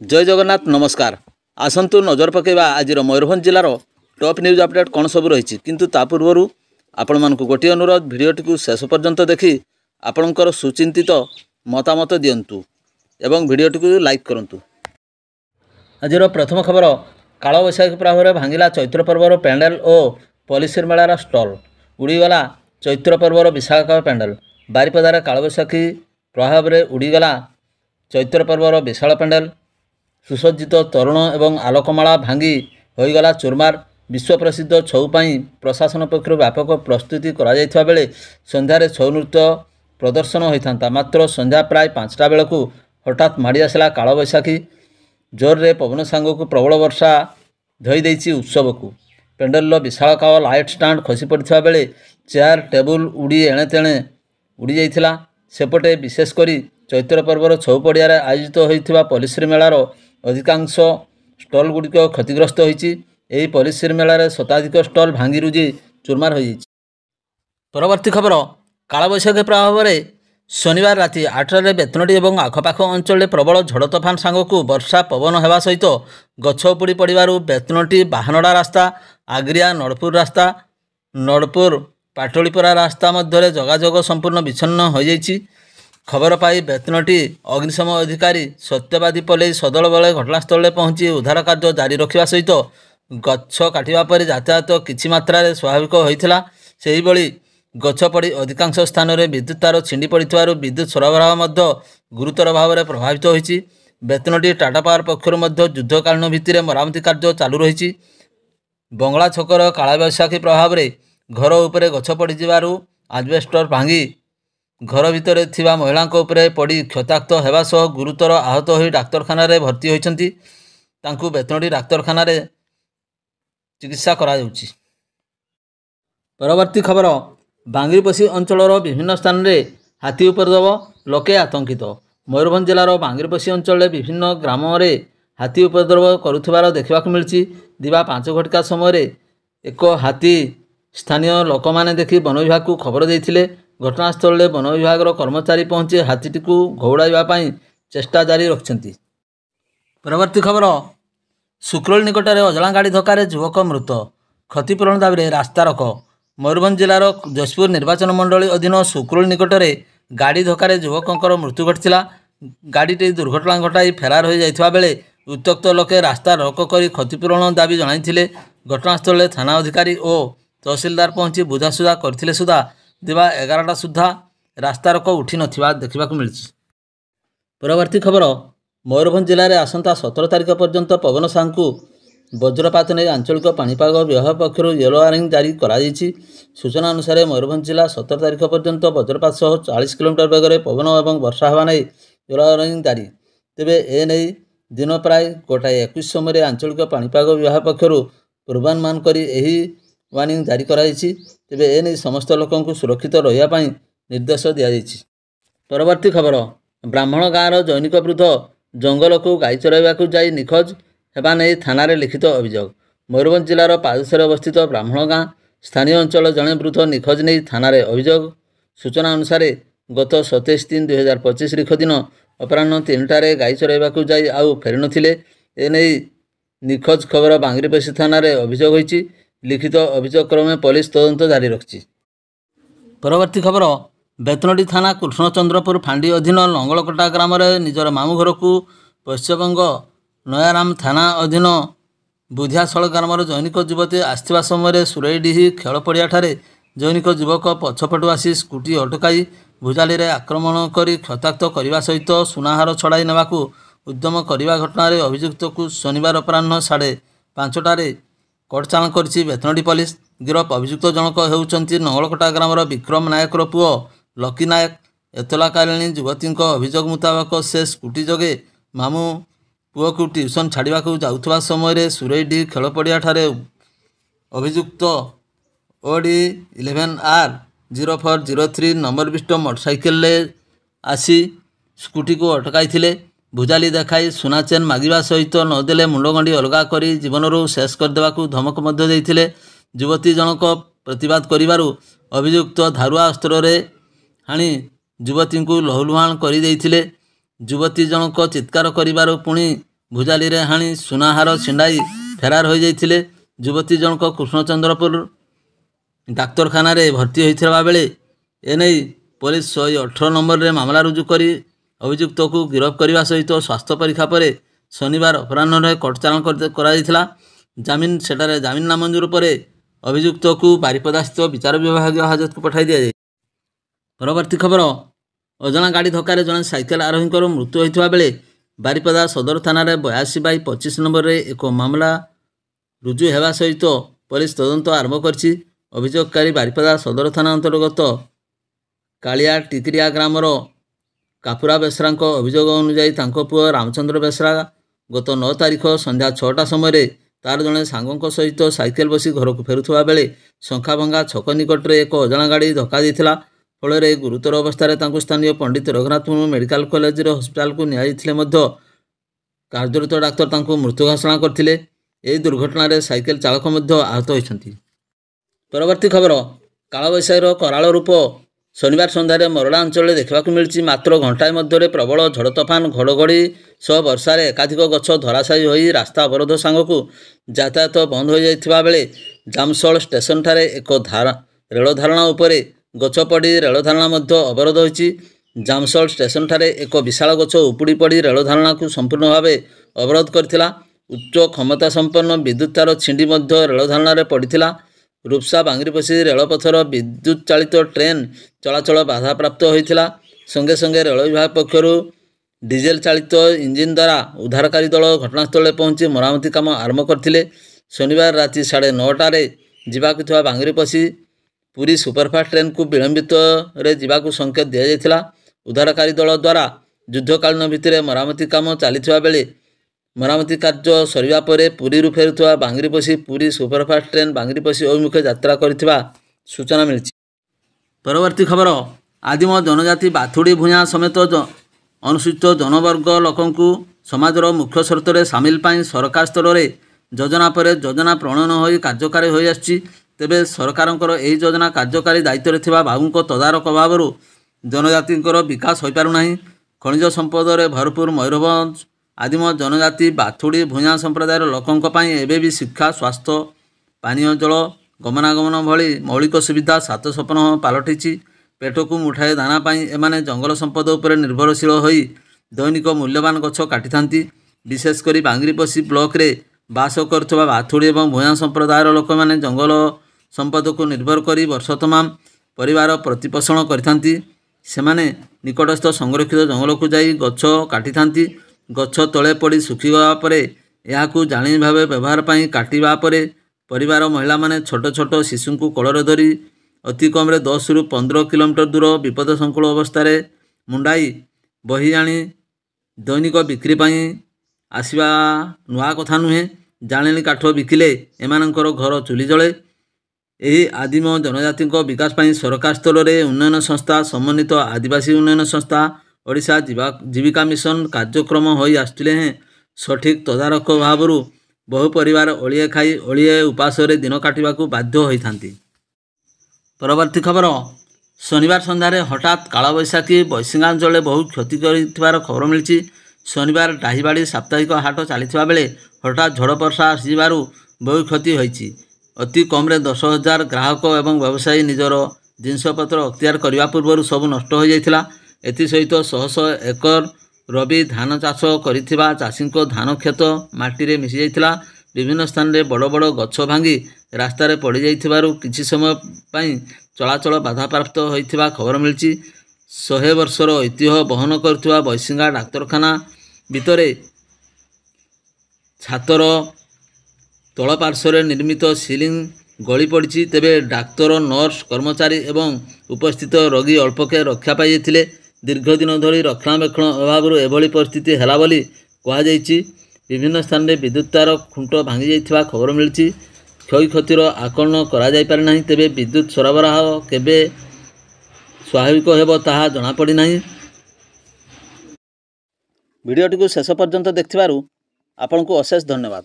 जय जगन्नाथ नमस्कार। आसंतु नजर पकेबा आज मयूरभंज जिलार टॉप न्यूज अपडेट कौन सब रही किंतु ता पूर्व आपण मानक गोटे अनुरोध भिडियोटी को शेष पर्यंत देखि आपणकर सुचिंतित मतामत दिंतु एवं भिडियोटी को लाइक करंतु। आज प्रथम खबर काल बैशाखी प्रभाव भांगिला चैत्र पर्वर पैंडेल और पॉलिसी मेलार स्टल उड़ीगला चैत्र पर्वर विशाखा पैंडेल बारिपदार काल बैशाखी प्रभाव में उड़ीगला चैत्र पर्वर विशाल पैंडेल सुसज्जित तरुण एवं आलोकमाला भांगी होईगला चुरमार विश्व प्रसिद्ध छऊ पाई प्रशासन पक्षर व्यापक प्रस्तुति करा जायथिबा बेले संध्यारे छऊ नृत्य प्रदर्शन होता मात्र संध्या प्राय 5टा बेलू हठात माड़ी आसला काल बैशाखी जोर रे पवन सांग को प्रबल वर्षा धोई देइछि उत्सव को पेंडेल विशालकाय लाइट स्टाण्ड खसी पड़ता बेले चेयर टेबुल उड़ी एणे तेणे उड़ी जाइथिला। सेपटे विशेषकर चैत्र पर्वर छऊ पड़िया आयोजित होइथिबा पॉलिसी मेलार अधिकांश स्टल गुड़िक क्षतिग्रस्त होइछि। एही पॉलिसी मेलार शताधिक स्टल भांगी रुजी चुरमार हो जाइछि। परवर्ती खबर काल बैशाखी प्रभाव में शनिवार राति 8टारे बेतनटी और आखपाख अंचल प्रबल झड़ तोफान सांगक वर्षा पवन होगा सहित गछ उपुड़ी पड़ू बेतनटी बाहानड़ा रास्ता आग्रिया नड़पुर रास्ता नड़पुर पाटलीपरा रास्ता मध्य जोगाजोग संपूर्ण विच्छिन्न हो जाइछि। खबर पाई बेतनटी अग्निशम अधिकारी सत्यवादी पलई सदल बेले घटनास्थल में पहुंची उद्धार कार्य जारी रखा सहित गछ काटिबा पर यातायात किछि मात्रा स्वाभाविक होइथिला। सेही भली गछ पड़ी अधिकांश स्थान में विद्युत तार छिंडी पड़िथिबारु विद्युत सरबराह मध्य गुरुतर भाव में प्रभावित होइछि। बेतनटी टाटा पावर पक्षर मध्य युद्धकालीन भित्तिरे मरामती कार्य चालू रही। बंगला छकर काल बैशाखी प्रभाव में घर उपरे गछ पड़िजिबारु आजबेस्टर भांगी घर भितर थिबा महिलांक उपरे पड़ी क्षताक्त हेबा सह गुरुतर आहत होई डाक्तरखाना रे भर्ती होइछन्ति। तांकु बेतनटी डाक्तरखाना रे चिकित्सा करा जाउछि। परवर्ती खबर बांगिरपोषी अंचलर विभिन्न स्थान रे हाथी उपद्रव लोके आतंकित। मयूरभंज जिलार बांगिरपोषी अंचल विभिन्न ग्राम रे हाथी उपद्रव करुथिबार देखिबाकु मिलछि। दिवा 5 घटिका समय एक हाथी स्थानीय लोक माने देखि वन विभाग को खबर देइथिले। घटनास्थल में वन विभाग कर्मचारी पहुंची हाथीटी को घौड़ाइबा पई चेष्टा जारी रखिछन्ति। परवर्ती खबर सुक्रोल निकट में अजला गाड़ी धक्का युवक मृत क्षतिपूरण दाबी रास्ता रोक। मयूरभंज जिलार जशपुर निर्वाचन मंडली अधीन सुक्रोल निकट में गाड़ी धक्का युवकर मृत्यु घटिला। गाड़ीटी दुर्घटना घटाई फेरार हो जाइथिबा बेले उत्त्यक्त लोके रास्ता रोक कर क्षतिपूरण दाबी जणाइथिले। घटनास्थल में थाना अधिकारी और तहसीलदार पहुंची बुझासुझा करथिले सुधा दिवा 11टा सुधा रास्ता रोक उठी नथिबा देखिबाकु मिलछि। परवर्ती खबर मयूरभंज जिले में आसंता 17 तारिख पर्यंत पवन सांग को वज्रपात नहीं आंचलिक पाणीपाग विभाग पक्षर येलो वार्निंग जारी कराଯାଇଛି। सूचना अनुसार मयूरभंज जिला 17 तारिख पर्यंत वज्रपात सह 40 किलोमीटर बेगर पवन और वर्षा होगा नहीं येलो वार्निंग जारी। तेबे ए नहीं दिन प्राय 1:21 समय आंचलिक पाणीपाग विभाग पक्षर पूर्वानुमान करी एही वार्निंग जारी कराଯାଇଛି। तेबे ए नहीं समस्त लोकंकु सुरक्षित रहिया पई निर्देश दिया जाइछि। परवर्ती खबर ब्राह्मण गाँवर जैनिक वृद्ध जंगल को गाई चराइबाकू जाई निखोज हेबा नहीं थाना रे लिखित अभियोग। मयूरभंज जिलार पादुसरे अवस्थित ब्राह्मण गाँ स्थानीय अंचल जड़े वृद्ध निखोज नहीं थाना रे अभियोग। सूचना अनुसार गत 27/3/2025 तारिख दिन अपराह्न 3टारे गाई चराइबाकू जाई आउ फेरि नथिले। एने निखोज खबर बांगिरपोषी थाना रे अभियोग होइछि। लिखित अभियोग क्रमे पुलिस तदंत जारी रखिछि। परवर्ती खबर बेतनटी थाना कृष्णचंद्रपुर फांडी अधीन लंगलकटा ग्राम निजर मामू घर को पश्चिमबंग नयाराम थाना अधीन बुधियाशल ग्रामर जैनिक युवती आसवा समय सुरईडीही खेल पड़िया जैनिक युवक पछपटु आसी स्कूटी अटकाई भुजाली रे आक्रमण कर क्षताक्त करने सहित सुनाहार छड़ाई नेबाकू उद्यम करने घटना अभियुक्त को शनिवार अपराह्न 5:30 कड़चाण करिछि बेतनटी पुलिस। गिरफ अभियुक्त जनक हेउचंती नंगलकटा ग्रामर विक्रम नायकर पुओ लकी नायक। एतलाकालीन युवती अभियोग मुताबक से स्कूटी जोगे मामू पुओ को ट्यूशन छाड़ा जाउथबा समय सुरईडी खेल पड़िया अभियुक्त OD 11R0403 नंबर विशिष्ट मोटरसाइकेल आसी स्कूटी को अटकाई भुजाली देखाई सुना चेन मागिबा सहित नदेले मुंडगंडी अलगा करी जीवनरू शेष करदेवाकू धमक मध्य देइथिले। युवती जनक प्रतिवाद करिबारु अभियुक्त धारुआ अस्त्र रे हाणी युवती को लहुलुहाण कर युवती जनक चित्कार करिबारु पुणी ଭୁଜାଲିରେ ହାଣି ସୁନାହାର ଛିଣ୍ଡାଇ ଫେରାର ହୋଇଯାଇଥିଲେ। ଯୁବତୀ ଜଣକ କୃଷ୍ଣଚନ୍ଦ୍ରପୁର ଡାକ୍ତରଖାନାରେ ଭର୍ତ୍ତି ହୋଇଥିବା ବେଳେ ଏନେଇ ପୋଲିସ 118 ନମ୍ବରରେ ମାମଲା ରୁଜୁ କରି ଅଭିଯୁକ୍ତକୁ ଗିରଫ କରିବା ସହିତ ସ୍ୱାସ୍ଥ୍ୟ ପରୀକ୍ଷା ପରେ ଶନିବାର ଅପରାହ୍ନରେ କୋର୍ଟ ଚାଲାଣ କରାଯାଇଥିଲା। ସେଠାରେ ଜାମିନ ନାମଞ୍ଜୁର ପରେ ଅଭିଯୁକ୍ତକୁ ବାରିପଦାସ୍ଥିତ ବିଚାର ବିଭାଗୀୟ ହାଜତକୁ ପଠାଇ ଦିଆଯାଇଛି। ପରବର୍ତ୍ତୀ ଖବର, ଅଜଣା ଗାଡ଼ି ଧକ୍କାରେ ଜଣେ ସାଇକେଲ ଆରୋହୀଙ୍କର ମୃତ୍ୟୁ ହୋଇଥିବା ବେଳେ ବାରିପଦା ସଦର ଥାନାରେ 82/25 ନମ୍ବରରେ ଏକ ମାମଲା ରୁଜୁ ହେବା ସହିତ ପୋଲିସ ତଦନ୍ତ ଆରମ୍ଭ କରିଛି। ଅଭିଯୋଗକାରୀ ବାରିପଦା ସଦର ଥାନା ଅନ୍ତର୍ଗତ କାଳିଆ ଟିକିରିଆ ଗ୍ରାମର କାପୁରା ବେସରାଙ୍କ ଅଭିଯୋଗ ଅନୁଯାୟୀ ତାଙ୍କ ପୁଅ ରାମଚନ୍ଦ୍ର ବେସରା ଗତ 9 ତାରିଖ ସନ୍ଧ୍ୟା 6ଟା ସମୟରେ ତାର ଜଣେ ସାଙ୍ଗଙ୍କ ସହିତ ସାଇକେଲ ବସି ଘରକୁ ଫେରୁଥିବା ବେଳେ ଶଙ୍ଖାଭଙ୍ଗା ଛକ ନିକଟରେ ଏକ ଅଜଣା ଗାଡ଼ି ଧକ୍କା ଦେଇଥିଲା। ଫଳରେ ଗୁରୁତର ଅବସ୍ଥାରେ ତାଙ୍କୁ ସ୍ଥାନୀୟ ପଣ୍ଡିତ ରଘୁନାଥପୁର ମେଡିକାଲ କଲେଜର ହସ୍ପିଟାଲକୁ ନିଆଯାଇଥିଲେ ମଧ୍ୟ କାର୍ଯ୍ୟରତ ଡାକ୍ତର ତାଙ୍କୁ ମୃତ୍ୟୁ ଘୋଷଣା କରିଥିଲେ। ଏହି ଦୁର୍ଘଟଣାରେ ସାଇକେଲ ଚାଳକ ମଧ୍ୟ ଆହତ ହୋଇଛନ୍ତି। ପରବର୍ତ୍ତୀ ଖବର, କାଳବୈଶାଖୀର କରାଳ ରୂପ ଶନିବାର ସନ୍ଧ୍ୟାରେ ମରଡ଼ା ଅଞ୍ଚଳରେ ଦେଖିବାକୁ ମିଳିଛି। ମାତ୍ର ଘଣ୍ଟାଏ ମଧ୍ୟରେ ପ୍ରବଳ ଝଡ଼ ତୋଫାନ ଘଡ଼ଘଡ଼ି ସହ ବର୍ଷାରେ ଏକାଧିକ ଗଛ ଧରାଶାୟୀ ହୋଇ ରାସ୍ତା ଅବରୋଧ ସାଙ୍ଗକୁ ଯାତାୟାତ ବନ୍ଦ ହୋଇଯାଇଥିବା ବେଳେ ଜାମସଳ ଷ୍ଟେସନଠାରେ ଏକ ରେଳ ଧାରଣା ଉପରେ ଗଛ ପଡ଼ି ରେଳ ଧାରଣା ମଧ୍ୟ ଅବରୋଧ ହୋଇଛି। ଜାମସଳ ଷ୍ଟେସନଠାରେ ଏକ ବିଶାଳ ଗଛ ଉପୁଡ଼ି ପଡ଼ି ରେଳ ଧାରଣାକୁ ସମ୍ପୂର୍ଣ୍ଣ ଭାବେ ଅବରୋଧ କରିଥିଲା। ଉଚ୍ଚ କ୍ଷମତା ସମ୍ପନ୍ନ ବିଦ୍ୟୁତ୍ ତାର ଛିଣ୍ଡି ମଧ୍ୟ ରେଳ ଧାରଣାରେ ପଡ଼ିଥିଲା। ରୁପ୍ସା ବାଙ୍ଗିରିପୋଷି ରେଳପଥର ବିଦ୍ୟୁତ୍ ଚାଳିତ ଟ୍ରେନ ଚଳାଚଳ ବାଧାପ୍ରାପ୍ତ ହୋଇଥିଲା। ସଙ୍ଗେ ସଙ୍ଗେ ରେଳ ବିଭାଗ ପକ୍ଷରୁ ଡିଜେଲ ଚାଳିତ ଇଞ୍ଜିନ ଦ୍ୱାରା ଉଦ୍ଧାରକାରୀ ଦଳ ଘଟଣାସ୍ଥଳରେ ପହଞ୍ଚି ମରାମତି କାମ ଆରମ୍ଭ କରିଥିଲେ। ଶନିବାର ରାତି 9:30ରେ ଯିବାକୁ ଥିବା ବାଙ୍ଗିରିପୋଷି ପୁରୀ ସୁପରଫାଷ୍ଟ ଟ୍ରେନକୁ ବିଳମ୍ବିତରେ ଯିବାକୁ ସଂକେତ ଦିଆଯାଇଥିଲା। ଉଦ୍ଧାରକାରୀ ଦଳ ଦ୍ୱାରା ଯୁଦ୍ଧକାଳୀନ ଭିତ୍ତିରେ ମରାମତି କାମ ଚାଲିଥିବା ବେଳେ ମରାମତି କାର୍ଯ୍ୟ ସରିବା ପରେ ପୁରୀରୁ ଫେରୁଥିବା ବାଙ୍ଗିରିପୋଷି ପୁରୀ ସୁପରଫାଷ୍ଟ ଟ୍ରେନ ବାଙ୍ଗିରିପୋଷି ଅଭିମୁଖେ ଯାତ୍ରା କରିଥିବା ସୂଚନା ମିଳିଛି। ପରବର୍ତ୍ତୀ ଖବର, ଆଦିମ ଜନଜାତି ବାଥୁଡ଼ି ଭୂୟାଁ ସମେତ ଅନୁସୂଚିତ ଜନବର୍ଗ ଲୋକଙ୍କୁ ସମାଜର ମୁଖ୍ୟ ସ୍ରୋତରେ ସାମିଲ ପାଇଁ ସରକାର ସ୍ତରରେ ଯୋଜନା ପରେ ଯୋଜନା ପ୍ରଣୟନ ହୋଇ କାର୍ଯ୍ୟକାରୀ ହୋଇଆସିଛି। ତେବେ ସରକାରଙ୍କର ଏହି ଯୋଜନା କାର୍ଯ୍ୟକାରୀ ଦାୟିତ୍ୱରେ ଥିବା ବାବୁଙ୍କ ତଦାରଖ ଅଭାବରୁ ଜନଜାତିଙ୍କର ବିକାଶ ହୋଇପାରୁନାହିଁ। ଖଣିଜ ସମ୍ପଦରେ ଭରପୁର ମୟୂରଭଞ୍ଜ ଆଦିମ ଜନଜାତି ବାଥୁଡ଼ି ଭୂୟାଁ ସମ୍ପ୍ରଦାୟର ଲୋକଙ୍କ ପାଇଁ ଏବେ ବି ଶିକ୍ଷା, ସ୍ୱାସ୍ଥ୍ୟ, ପାନୀୟ ଜଳ, ଗମନାଗମନ ଭଳି ମୌଳିକ ସୁବିଧା ସାତ ସପନ ପାଲଟିଛି। ପେଟକୁ ମୁଠାଏ ଦାନା ପାଇଁ ଏମାନେ ଜଙ୍ଗଲ ସମ୍ପଦ ଉପରେ ନିର୍ଭରଶୀଳ ହୋଇ ଦୈନିକ ମୂଲ୍ୟବାନ ଗଛ କାଟିଥାନ୍ତି। ବିଶେଷ କରି ବାଙ୍ଗିରିପୋଷି ବ୍ଲକରେ ବାସ କରୁଥିବା ବାଥୁଡ଼ି ଏବଂ ଭୂୟାଁ ସମ୍ପ୍ରଦାୟର ଲୋକମାନେ ଜଙ୍ଗଲ ସମ୍ପଦକୁ ନିର୍ଭର କରି ବର୍ଷ ତମାମ ପରିବାର ପ୍ରତିପୋଷଣ କରିଥାନ୍ତି। ସେମାନେ ନିକଟସ୍ଥ ସଂରକ୍ଷିତ ଜଙ୍ଗଲକୁ ଯାଇ ଗଛ କାଟିଥାନ୍ତି। ଗଛ ତଳେ ପଡ଼ି ଶୁଖିଗଲା ପରେ ଏହାକୁ ଜାଳେଣୀ ଭାବେ ବ୍ୟବହାର ପାଇଁ କାଟିବା ପରେ ପରିବାର ମହିଳାମାନେ ଛୋଟ ଛୋଟ ଶିଶୁଙ୍କୁ କୋଳରେ ଧରି ଅତି କମ୍ରେ 10ରୁ 15 କିଲୋମିଟର ଦୂର ବିପଦସଂକୁଳ ଅବସ୍ଥାରେ ମୁଣ୍ଡାଇ ବହି ଆଣି ଦୈନିକ ବିକ୍ରି ପାଇଁ ଆସିବା ନୂଆ କଥା ନୁହେଁ। ଜାଳେଣୀ କାଠ ବିକିଲେ ଏମାନଙ୍କର ଘର ଚୁଲି ଜଳେ। ଏହି ଆଦିମ ଜନଜାତିଙ୍କ ବିକାଶ ପାଇଁ ସରକାର ସ୍ତରରେ ଉନ୍ନୟନ ସଂସ୍ଥା, ସମନ୍ୱିତ ଆଦିବାସୀ ଉନ୍ନୟନ ସଂସ୍ଥା, ଓଡ଼ିଶା ଜୀବିକା ମିଶନ କାର୍ଯ୍ୟକ୍ରମ ହୋଇ ଆସୁଥିଲେ ହେଁ ସଠିକ୍ ତଦାରଖ ଅଭାବରୁ ବହୁ ପରିବାର ଓଳିଏ ଖାଇ ଓଳିଏ ଉପାସରେ ଦିନ କାଟିବାକୁ ବାଧ୍ୟ ହୋଇଥାନ୍ତି। ପରବର୍ତ୍ତୀ ଖବର, ଶନିବାର ସନ୍ଧ୍ୟାରେ ହଠାତ୍ କାଳବୈଶାଖୀ ବୈଶିଙ୍ଗାଞ୍ଚଳରେ ବହୁ କ୍ଷତି କରିଥିବାର ଖବର ମିଳିଛି। ଶନିବାର ଡାହିବାଡ଼ି ସାପ୍ତାହିକ ହାଟ ଚାଲିଥିବା ବେଳେ ହଠାତ୍ ଝଡ଼ ବର୍ଷା ଆସିଯିବାରୁ ବହୁ କ୍ଷତି ହୋଇଛି। ଅତି କମ୍ରେ 10,000 ଗ୍ରାହକ ଏବଂ ବ୍ୟବସାୟୀ ନିଜର ଜିନିଷପତ୍ର ଅକ୍ତିଆର କରିବା ପୂର୍ବରୁ ସବୁ ନଷ୍ଟ ହୋଇଯାଇଥିଲା। ଏଥିସହିତ ଶହ ଶହ ଏକର ରବି ଧାନ ଚାଷ କରିଥିବା ଚାଷୀଙ୍କ ଧାନ କ୍ଷେତ ମାଟିରେ ମିଶିଯାଇଥିଲା। ବିଭିନ୍ନ ସ୍ଥାନରେ ବଡ଼ ବଡ଼ ଗଛ ଭାଙ୍ଗି ରାସ୍ତାରେ ପଡ଼ିଯାଇଥିବାରୁ କିଛି ସମୟ ପାଇଁ ଚଳାଚଳ ବାଧାପ୍ରାପ୍ତ ହୋଇଥିବା ଖବର ମିଳିଛି। 100 ବର୍ଷର ଐତିହ୍ୟ ବହନ କରୁଥିବା ବୈଶିଙ୍ଗା ଡାକ୍ତରଖାନା ଭିତରେ ଛାତର ତଳ ପାର୍ଶ୍ୱରେ ନିର୍ମିତ ସିଲିଂ ଗଳି ପଡ଼ିଛି। ତେବେ ଡାକ୍ତର, ନର୍ସ, କର୍ମଚାରୀ ଏବଂ ଉପସ୍ଥିତ ରୋଗୀ ଅଳ୍ପକେ ରକ୍ଷା ପାଇଯାଇଥିଲେ। ଦୀର୍ଘ ଦିନ ଧରି ରକ୍ଷଣାବେକ୍ଷଣ ଅଭାବରୁ ଏଭଳି ପରିସ୍ଥିତି ହେଲା ବୋଲି କୁହାଯାଇଛି। ବିଭିନ୍ନ ସ୍ଥାନରେ ବିଦ୍ୟୁତ୍ ତାର ଖୁଣ୍ଟ ଭାଙ୍ଗିଯାଇଥିବା ଖବର ମିଳିଛି। କ୍ଷୟକ୍ଷତିର ଆକଳନ କରାଯାଇପାରି ନାହିଁ। ତେବେ ବିଦ୍ୟୁତ୍ ସରବରାହ କେବେ ସ୍ୱାଭାବିକ ହେବ ତାହା ଜଣାପଡ଼ିନାହିଁ। ଭିଡ଼ିଓଟିକୁ ଶେଷ ପର୍ଯ୍ୟନ୍ତ ଦେଖିଥିବାରୁ ଆପଣଙ୍କୁ ଅଶେଷ ଧନ୍ୟବାଦ।